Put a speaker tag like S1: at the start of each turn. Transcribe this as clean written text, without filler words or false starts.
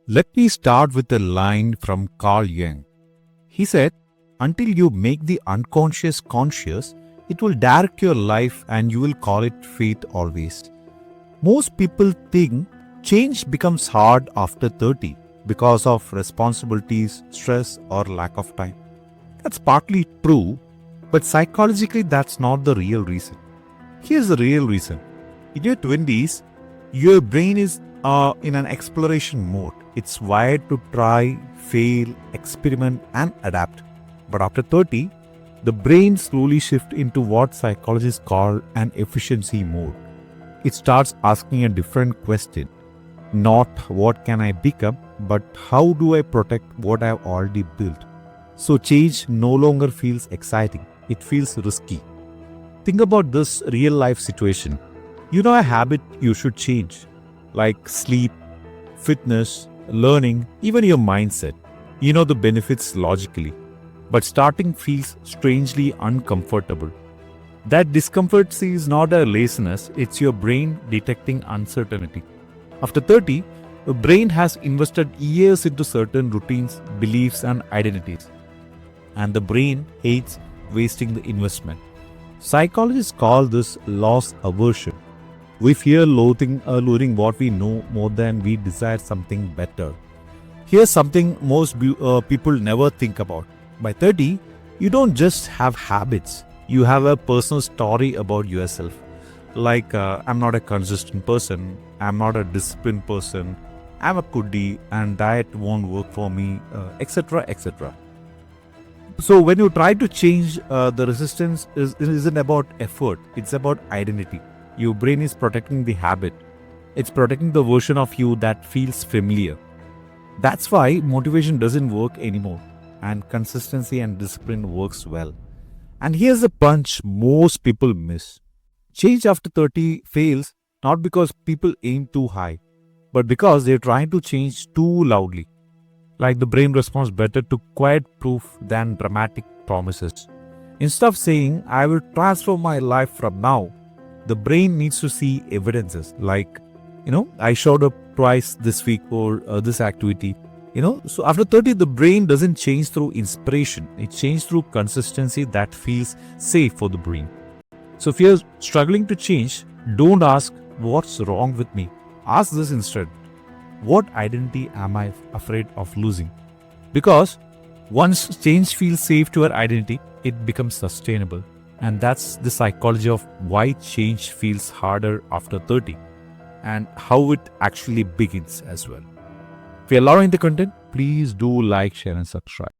S1: Let me start with a line from Carl Jung. He said, "Until you make the unconscious conscious, it will direct your life and you will call it fate always." Most people think change becomes hard after 30 because of responsibilities, stress, or lack of time. That's partly true, but psychologically, that's not the real reason. Here's the real reason. In your 20s, your brain is in an exploration mode. It's wired to try, fail, experiment, and adapt. But after 30, the brain slowly shifts into what psychologists call an efficiency mode. It starts asking a different question. Not what can I become, but how do I protect what I've already built? So change no longer feels exciting. It feels risky. Think about this real life situation. You know a habit you should change, like sleep, fitness, learning, even your mindset. You know the benefits logically, but starting feels strangely uncomfortable. That discomfort is not a laziness, it's your brain detecting uncertainty. After 30, the brain has invested years into certain routines, beliefs, and identities. And the brain hates wasting the investment. Psychologists call this loss aversion. We fear losing what we know more than we desire something better. Here's something most people never think about. By 30, you don't just have habits, you have a personal story about yourself. Like, I'm not a consistent person, I'm not a disciplined person, I'm a foodie, and diet won't work for me, etc. etc. So when you try to change, the resistance isn't about effort, it's about identity. Your brain is protecting the habit. It's protecting the version of you that feels familiar. That's why motivation doesn't work anymore and consistency and discipline works well. And here's the punch most people miss. Change after 30 fails not because people aim too high, but because they're trying to change too loudly. Like the brain responds better to quiet proof than dramatic promises. Instead of saying, I will transform my life from now, the brain needs to see evidences like, I showed up twice this week or this activity. So after 30, the brain doesn't change through inspiration. It changes through consistency that feels safe for the brain. So if you're struggling to change, don't ask, what's wrong with me? Ask this instead. What identity am I afraid of losing? Because once change feels safe to our identity, it becomes sustainable. And that's the psychology of why change feels harder after 30 and how it actually begins as well. If you're loving the content, please do like, share, and subscribe.